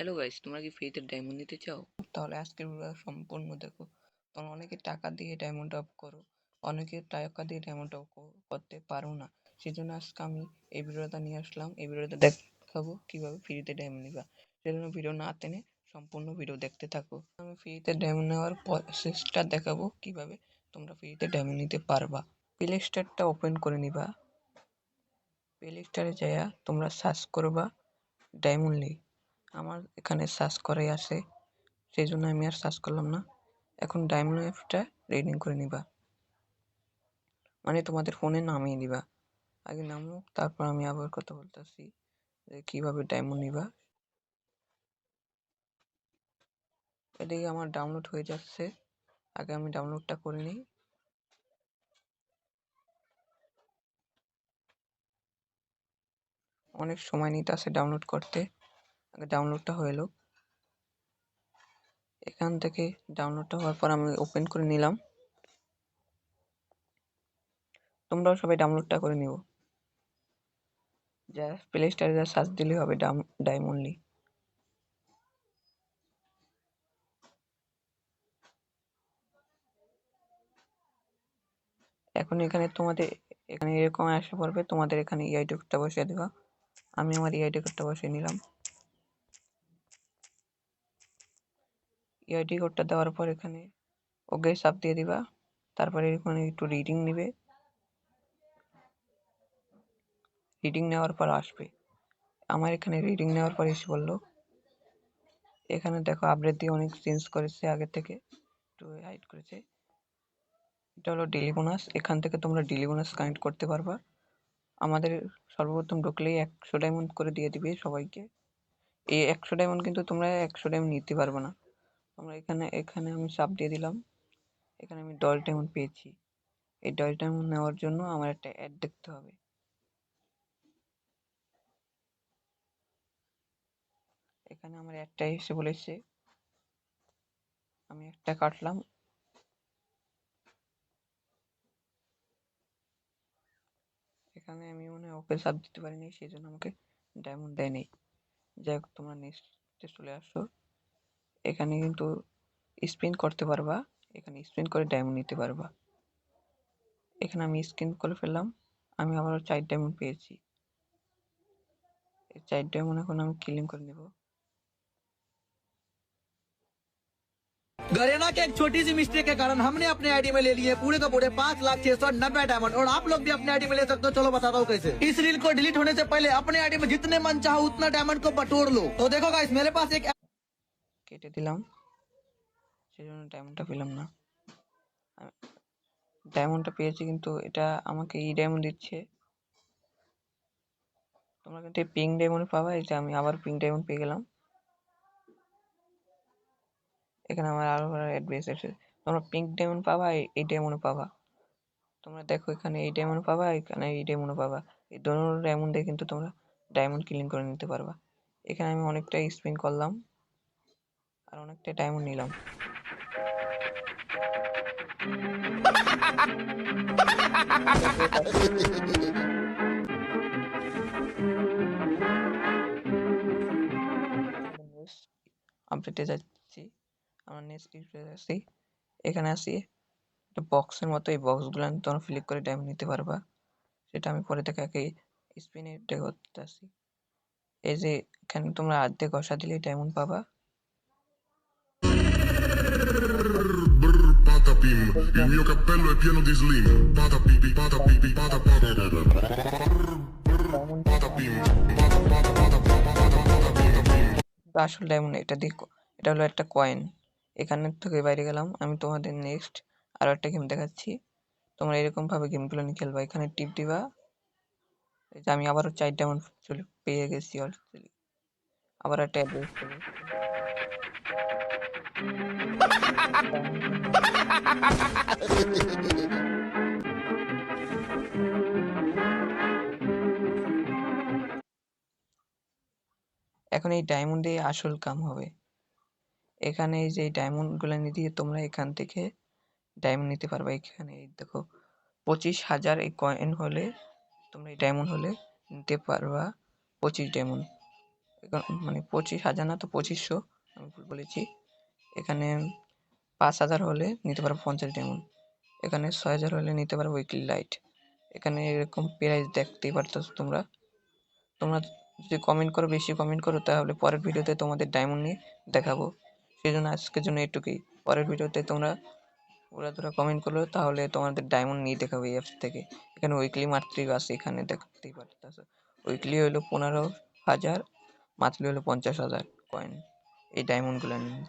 Hello guys, তোমরা কি ফ্রিতে ডায়মন্ড নিতে চাও? তাহলে আজকের ভিডিও সম্পূর্ণ দেখো। তোমরা অনেকে টাকা দিয়ে ডায়মন্ড আপ করো, অনেকে টাকা দিয়ে ডায়মন্ড আপ করতে পারো না। সেজন্য আজকে আমি এই ভিডিওটা নিয়ে আসলাম। এই ভিডিওতে দেখাবো কিভাবে ফ্রিতে ডায়মন্ড নিবা। সেজন্য ভিডিও না টেনে সম্পূর্ণ ভিডিও দেখতে থাকো। আমি ফ্রিতে ডায়মন্ড নেওয়ার প্রসেসটা দেখাবো কিভাবে তোমরা ফ্রিতে ডায়মন্ড নিতে পারবা। প্লে স্টোরটা ওপেন করে নিবা। প্লে স্টোরে যাইয়া তোমরা সার্চ করবা ডায়মন্ড লিগ। আমার এখানে সার্চ করাই আছে, সেই জন্য আমি আর সার্চ করলাম না। এখন ডায়মন্ড অ্যাপটা রিডিং করে নিবা, মানে তোমাদের ফোনে নামিয়ে দিবা। আগে নামুক, তারপর আমি আবার কথা বলতেছি যে কিভাবে ডায়মন্ড নিবা। এদিকে আমার ডাউনলোড হয়ে যাচ্ছে, আগে আমি ডাউনলোডটা করে নিই। অনেক সময় নিতে আছে ডাউনলোড করতে, আগে ডাউনলোডটা হয়ে এলো। এখান থেকে ডাউনলোডটা হওয়ার পর আমি ওপেন করে নিলাম। তোমরাও সবাই ডাউনলোডটা করে নিও। যা প্লে স্টোরে যা সার্চ দিলেই হবে ডায়মন্ড লিগ। এখন এখানে তোমাদের এখানে এরকম আসে পড়বে, তোমাদের এখানে ইআইডি কোডটা বসিয়ে দিবা। আমি আমার ইআইডি কোডটা বসিয়ে নিলাম। ইআইডি কোডটা দেওয়ার পর এখানে ওকে চাপ দিয়ে দিবা। তারপরে এখানে একটু রিডিং নিবে, রিডিং নেওয়ার পর আসবে। আমার এখানে রিডিং নেওয়ার পর এসে বললো, এখানে দেখো আপডেট দিয়ে অনেক চেঞ্জ করেছে, আগে থেকে একটু হাইড করেছে। এটা হলো ডেইলি বোনাস, এখান থেকে তোমরা ডেইলি বোনাস কানেক্ট করতে পারবা। আমাদের সর্বপ্রথম ঢুকলেই 100 ডায়মন্ড করে দিয়ে দিবে সবাইকে। এই 100 ডায়মন্ড কিন্তু তোমরা 100 ডায়মন্ড নিতে পারবে না। তোমরা এখানে এখানে আমি চাপ দিয়ে দিলাম। এখানে আমি 10 ডায়মন্ড পেয়েছি। এই 10 ডায়মন্ড নেওয়ার জন্য আমার একটা অ্যাড দেখতে হবে। এখানে আমার অ্যাডটা এসে বলেছে, আমি একটা কাটলাম। এখানে আমি মনে হয় ওকে চাপ দিতে পারিনি, সেই জন্য আমাকে ডায়মন্ড দেয়নি। যাই হোক, তোমরা নেক্সটে চলে আসো। এখানে কিন্তু স্পিন করতে পারবা, এখানে স্পিন করে ডায়মন্ড নিতে পারবা। এখানে আমি স্পিন করে ফেললাম, আমি আবারও 4 ডায়মন্ড পেয়েছি। এই 4 ডায়মন্ড এখন আমি ক্লেম করে নেব। गरेना के एक छोटी सी मिस्टेक के कारण हमने अपने आईडी में ले लिए पूरे का पूरे 5,06,90 डायमंड, और आप लोग भी अपने आईडी में ले सकते हो। चलो बताता हूँ कैसे। इस रील को डिलीट होने से पहले अपने आईडी में जितने मन चाहो उतना डायमंड को बटोर लो। तो देखो गाइस, मेरे पास एक কেটে দিলাম, সেজন্য ডায়মন্ডটা পেলাম না। ডায়মন্ডটা পেয়েছি, কিন্তু এটা আমাকে ই ডায়মন্ড দিচ্ছে। তোমরা কিন্তু পিঙ্ক ডায়মন্ড পাবা। এই যে আমি আবার পিঙ্ক ডায়মন্ড পেয়ে গেলাম। এখানে আমার আরো অ্যাডভাইস আছে, তোমরা পিঙ্ক ডায়মন্ড পাবা, এই ডায়মন্ড পাবা। তোমরা দেখো এখানে এই ডায়মন্ড পাবা, এখানে এই ডায়মন্ড পাবা। এই দোনো ডায়মন্ড দিয়ে কিন্তু তোমরা ডায়মন্ড ক্লিন করে নিতে পারবা। এখানে আমি অনেকটাই স্পিন করলাম আর অনেকটাই ডায়মন্ড নিলাম। আপডেটে যাচ্ছি, আমার নেক্সট আসছি। এখানে আসি একটা বক্সের মতো, এই বক্সগুলো তোমরা ফিল করে ডায়মন্ড নিতে পারবা। সেটা আমি পরে থেকে একে স্পিনে করতে আসি। এই যে এখানে তোমরা আর্ধেক ঘষা দিলে ডায়মন্ড পাবা। Patapim, il mio cappello è pieno di slim. Patapipi, patapipi, patapim, patapim, আসল ডায়মন্ড এটা দেখো, এটা হলো একটা কয়েন। এখানে থেকে বাইরে গেলাম। আমি তোমাদের নেক্সট আরো একটা গেম দেখাচ্ছি, তোমরা এরকম ভাবে গেমগুলো নিয়ে খেলবা। এখানে টিপ দিবা। এই যে আমি আবারও 4 ডায়মন্ড পেয়ে গেছি অলরেডি। আবার একটা অ্যাড্রেস দেবো। এখন এই ডায়মন্ড দিয়ে আসল কাম হবে। এখানে এই যে ডায়মন্ড গুলো দিয়ে তোমরা এখান থেকে ডায়মন্ড নিতে পারবা। এখানে এই দেখো 25,000 এই কয়েন হলে তোমরা এই ডায়মন্ড হলে নিতে পারবা 25 ডায়মন্ড। মানে 25,000 না তো 2500, আমি ভুল বলেছি। এখানে 5,000 হলে নিতে পারবো 50 ডায়মন্ড। এখানে 6,000 হলে নিতে পারবো উইকলি লাইট। এখানে এরকম প্রাইস দেখতেই পারতেছো তোমরা। তোমরা যদি কমেন্ট করো, বেশি কমেন্ট করো, তাহলে পরের ভিডিওতে তোমাদের ডায়মন্ড নিয়ে দেখাবো। সেই জন্য আজকের জন্য এটুকুই। পরের ভিডিওতে তোমরা ওরা কমেন্ট করলো, তাহলে তোমাদের ডায়মন্ড নিয়ে দেখাবো এই অ্যাপস থেকে। এখানে উইকলি মাত্রই আছে, এখানে দেখতেই পারতেছো। উইকলি হলো 15,000, মান্থলি হলো 50,000 কয়েন এই ডায়মন্ডগুলো নিয়ে।